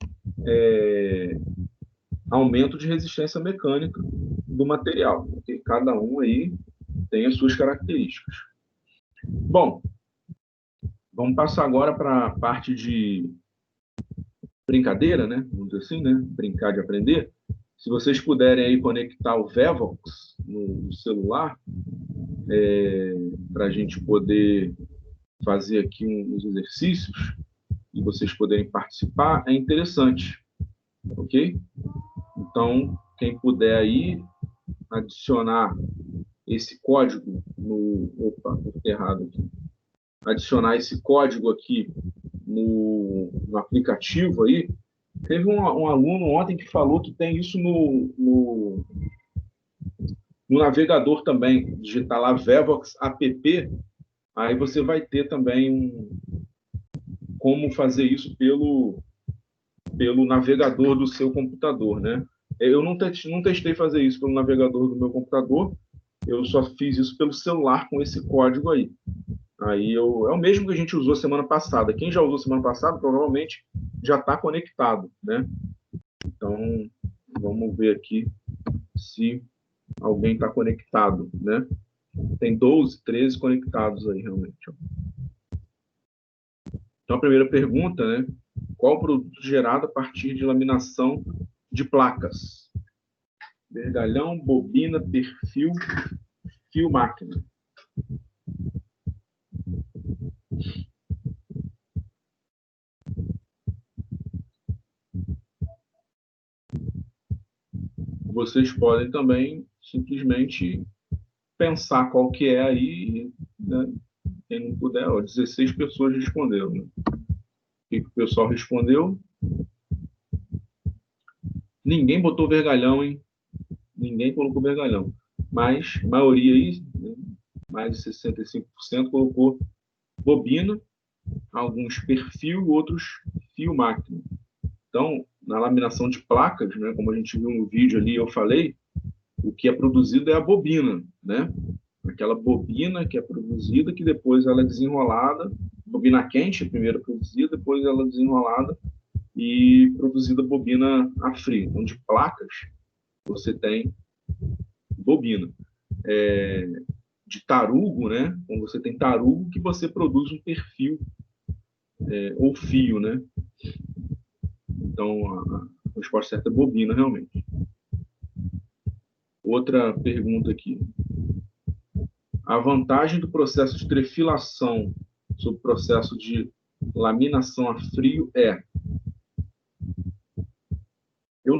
aumento de resistência mecânica do material, porque cada um aí tem as suas características. Bom, vamos passar agora para a parte de brincadeira, né? Vamos dizer assim, né? Brincar de aprender. Se vocês puderem aí conectar o Vevox no celular, para a gente poder fazer aqui uns exercícios e vocês poderem participar, é interessante, ok? Então, quem puder aí adicionar esse código Opa, estou errado aqui. Adicionar esse código aqui no aplicativo aí. Teve um aluno ontem que falou que tem isso no navegador também. Digitar lá Vevox app, aí você vai ter também como fazer isso pelo navegador do seu computador, né? Eu não testei fazer isso pelo navegador do meu computador, eu só fiz isso pelo celular com esse código aí. Aí é o mesmo que a gente usou semana passada. Quem já usou semana passada, provavelmente já está conectado, né? Então, vamos ver aqui se alguém está conectado, né? Tem 12, 13 conectados aí, realmente. Então, a primeira pergunta, né? Qual o produto gerado a partir de laminação de placas? Vergalhão, bobina, perfil, fio máquina. Vocês podem também simplesmente pensar qual que é aí, né? Quem não puder, 16 pessoas responderam, né? pessoal respondeu. Ninguém botou vergalhão, hein? Ninguém colocou vergalhão. Mas a maioria aí, né, mais de 65%, colocou bobina, alguns perfil, outros fio máquina. Então, na laminação de placas, né, como a gente viu no vídeo ali, eu falei, o que é produzido é a bobina, né? Aquela bobina que é produzida, que depois ela é desenrolada, bobina quente, primeiro produzida, depois ela é desenrolada e produzida bobina a frio. Então, de placas, você tem bobina. De tarugo, né? Então, você tem tarugo que você produz um perfil ou fio, né? Então, a resposta certa é bobina, realmente. Outra pergunta aqui. A vantagem do processo de trefilação sobre o processo de laminação a frio é...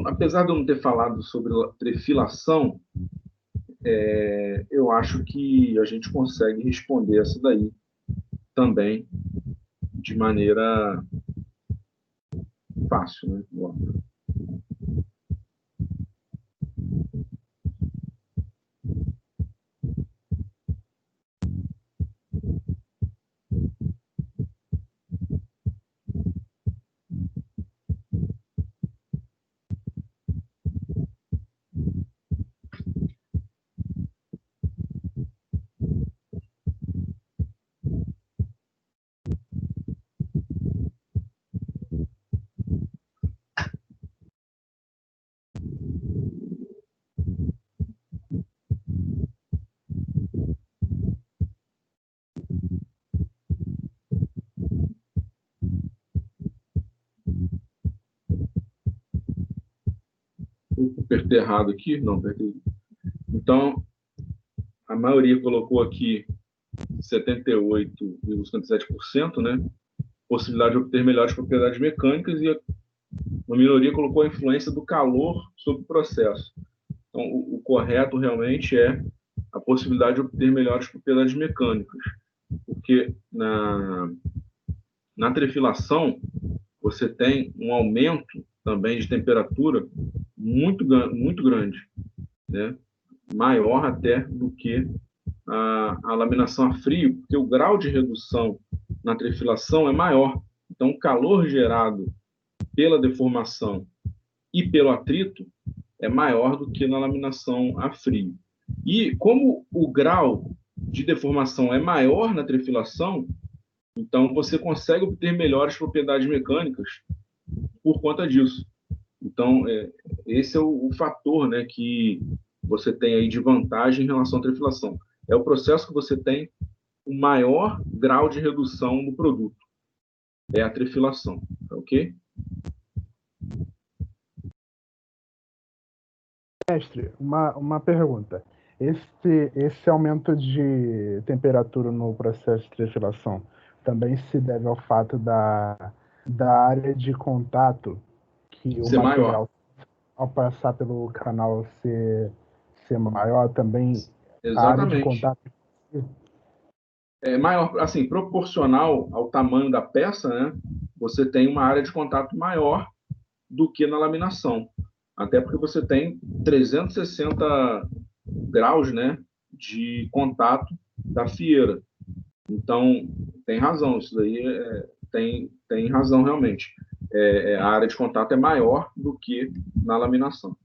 apesar de eu não ter falado sobre trefilação, eu acho que a gente consegue responder essa daí também de maneira fácil, né? Apertei errado aqui? Não, apertei. Então, a maioria colocou aqui 78,57%, né? Possibilidade de obter melhores propriedades mecânicas, e uma minoria colocou a influência do calor sobre o processo. Então, o correto realmente é a possibilidade de obter melhores propriedades mecânicas, porque na trefilação você tem um aumento também de temperatura muito grande, né? Maior até do que a laminação a frio, porque o grau de redução na trefilação é maior. Então, o calor gerado pela deformação e pelo atrito é maior do que na laminação a frio. E como o grau de deformação é maior na trefilação, então você consegue obter melhores propriedades mecânicas por conta disso. Então, esse é o fator, né, que você tem aí de vantagem em relação à trefilação. É o processo que você tem o maior grau de redução no produto. É a trefilação, ok? Mestre, uma pergunta. Esse aumento de temperatura no processo de trefilação também se deve ao fato da área de contato que o ser material, maior. ao passar pelo canal, ser maior, também a área de Exatamente. contato... É maior, assim, proporcional ao tamanho da peça, né? Você tem uma área de contato maior do que na laminação. Até porque você tem 360 graus, né, de contato da fieira. Então, tem razão, isso daí tem razão realmente. A área de contato é maior do que na laminação.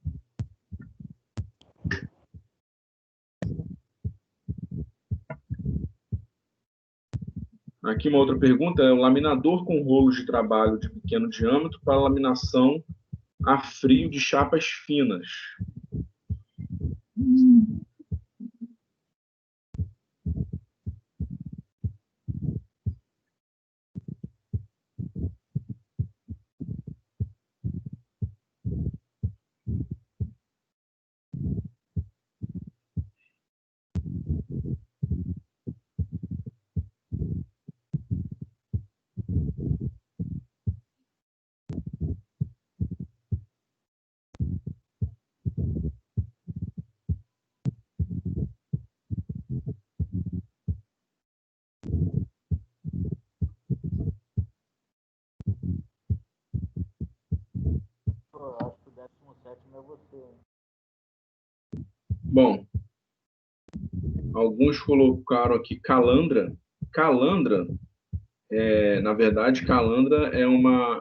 Aqui uma outra pergunta é: o laminador com rolos de trabalho de pequeno diâmetro para laminação a frio de chapas finas. Bom, alguns colocaram aqui calandra. Calandra, na verdade, calandra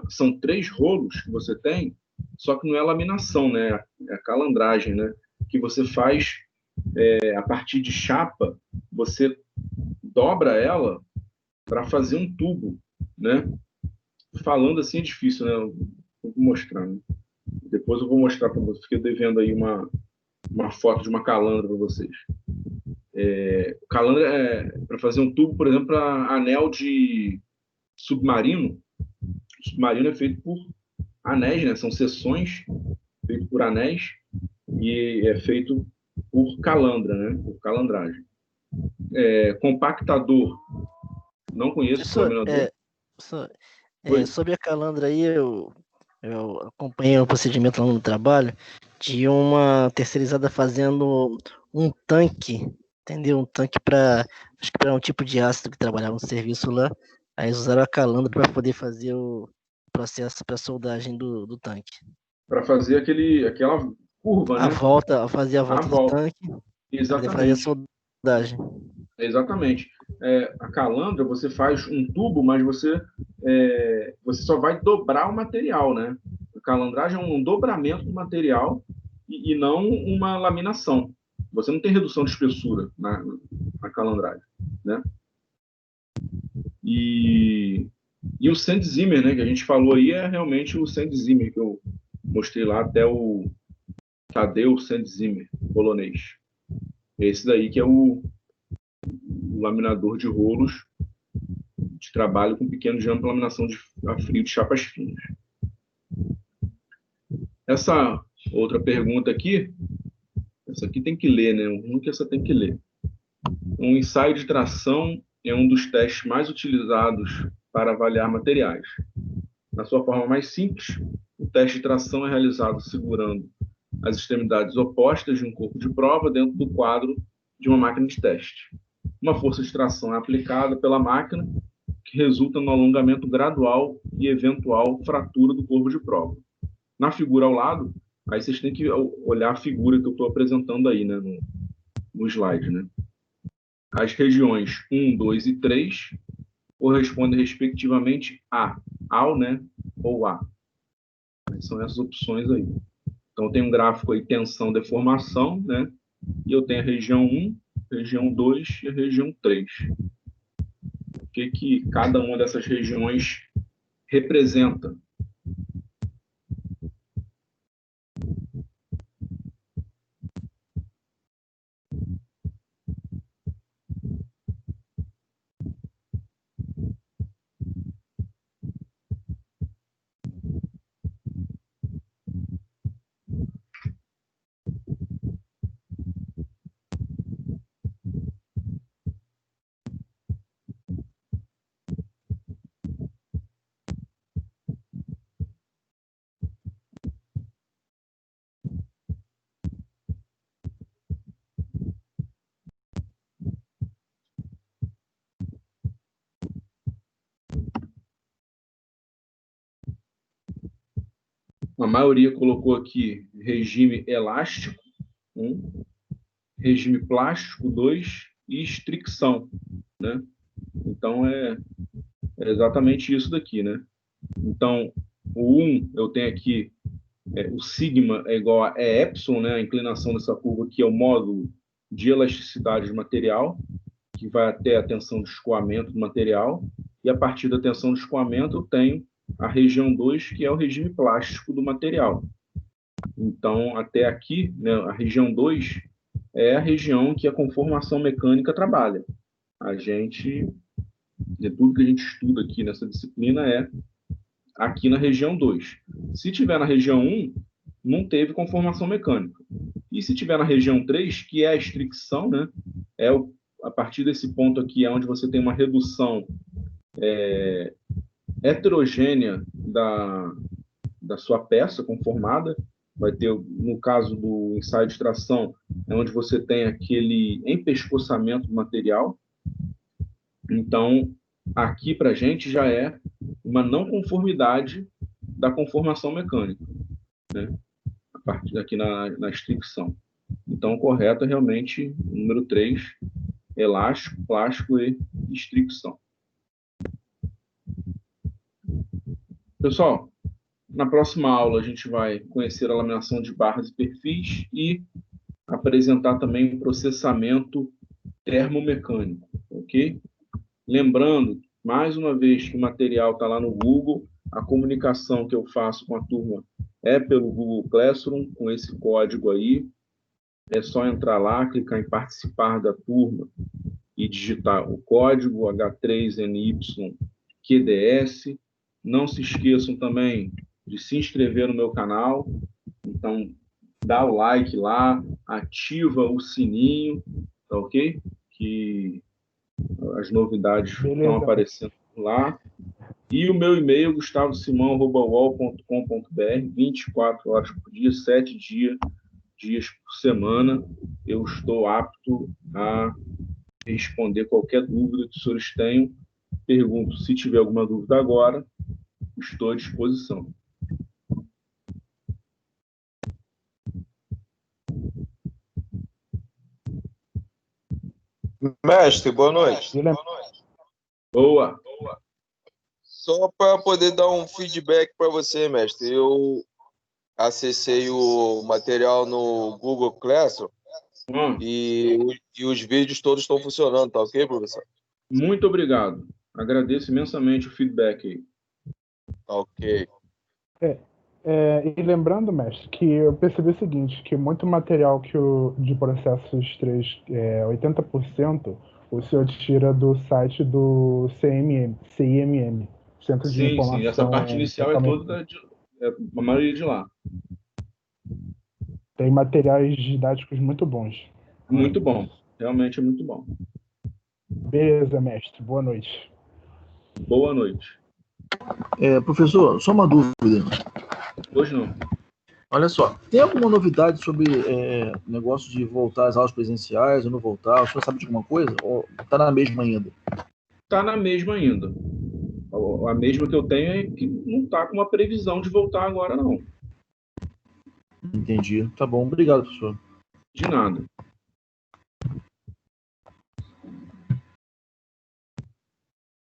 são 3 rolos que você tem, só que não é laminação, né? É a calandragem, né? Que você faz a partir de chapa, você dobra ela para fazer um tubo, né? Falando assim é difícil, né? Vou mostrar, né? Depois eu vou mostrar para vocês. Fiquei devendo aí uma foto de uma calandra para vocês. Calandra é para fazer um tubo, por exemplo, para anel de submarino. O submarino é feito por anéis, né? São seções feitas por anéis e é feito por calandra, né? Por calandragem. Compactador. Não conheço o laminador. Sobre a calandra aí, eu acompanhei o procedimento lá no trabalho de uma terceirizada fazendo um tanque, entendeu? Um tanque acho que para um tipo de ácido que trabalhava no serviço lá. Aí eles usaram a calandra para poder fazer o processo para soldagem do tanque. Para fazer aquela curva, né? Fazer a volta do tanque. Exatamente. Fazer a soldagem. Exatamente. A calandra, você faz um tubo, mas você só vai dobrar o material, né? A calandragem é um dobramento do material e não uma laminação. Você não tem redução de espessura na calandragem, né? E o Sand Zimmer, né, que a gente falou aí, é realmente o Sand Zimmer, que eu mostrei lá, até o Tadeu Sand Zimmer, polonês. Esse daí que é o laminador de rolos de trabalho com pequeno diâmetro de laminação a frio de chapas finas. Essa outra pergunta aqui, essa aqui tem que ler, né? Que essa tem que ler. Um ensaio de tração é um dos testes mais utilizados para avaliar materiais. Na sua forma mais simples, o teste de tração é realizado segurando as extremidades opostas de um corpo de prova dentro do quadro de uma máquina de teste. Uma força de tração é aplicada pela máquina, que resulta no alongamento gradual e eventual fratura do corpo de prova. Na figura ao lado, aí vocês têm que olhar a figura que eu estou apresentando aí, né, no slide, né? As regiões 1, 2 e 3 correspondem respectivamente ao, né, ou a. São essas opções aí. Então tem um gráfico aí, tensão, deformação, né? E eu tenho a região 1, região 2 e a região 3. O que cada uma dessas regiões representa? A maioria colocou aqui regime elástico, 1, regime plástico, 2, e estricção, né? Então, é exatamente isso daqui, né? Então, o 1, eu tenho aqui, o sigma é igual a epsilon, né? A inclinação dessa curva aqui é o módulo de elasticidade do material, que vai até a tensão de escoamento do material, e a partir da tensão de escoamento eu tenho a região 2, que é o regime plástico do material. Então, até aqui, né, a região 2 é a região que a conformação mecânica trabalha. Tudo que a gente estuda aqui nessa disciplina é aqui na região 2. Se tiver na região 1, não teve conformação mecânica. E se tiver na região 3, que é a estricção, né, a partir desse ponto aqui é onde você tem uma redução heterogênea da sua peça conformada. Vai ter, no caso do ensaio de tração, é onde você tem aquele empescoçamento do material. Então, aqui para a gente já é uma não conformidade da conformação mecânica, né? A aqui na inscrição. Então, o correto é realmente o número 3, elástico, plástico e restricção. Pessoal, na próxima aula a gente vai conhecer a laminação de barras e perfis e apresentar também o processamento termomecânico, ok? Lembrando, mais uma vez, que o material está lá no Google, a comunicação que eu faço com a turma é pelo Google Classroom, com esse código aí. É só entrar lá, clicar em participar da turma e digitar o código H3NYQDS. Não se esqueçam também de se inscrever no meu canal. Então, dá o like lá, ativa o sininho, tá ok? Que as novidades estão aparecendo lá. E o meu e-mail, gustavosimão@uol.com.br, 24 horas por dia, 7 dias por semana. Eu estou apto a responder qualquer dúvida que os senhores tenham. Pergunto, se tiver alguma dúvida agora, estou à disposição. Mestre, boa noite. Boa. Só para poder dar um feedback para você, mestre, eu acessei o material no Google Classroom e os vídeos todos estão funcionando, tá ok, professor? Muito obrigado. Agradeço imensamente o feedback aí. Ok. E lembrando, mestre, que eu percebi o seguinte, que muito material de processos 3, 80%, o senhor tira do site do CIMM, Centro de Informação. Sim, essa parte inicial é toda, a maioria de lá. Tem materiais didáticos muito bons. Muito bom, realmente é muito bom. Beleza, mestre, boa noite. Boa noite. Professor, só uma dúvida. Hoje não. Olha só, tem alguma novidade sobre negócio de voltar às aulas presenciais ou não voltar? O senhor sabe de alguma coisa? Ou está na mesma ainda? Está na mesma ainda. A mesma que eu tenho é que não está com uma previsão de voltar agora, não. Entendi. Tá bom. Obrigado, professor. De nada.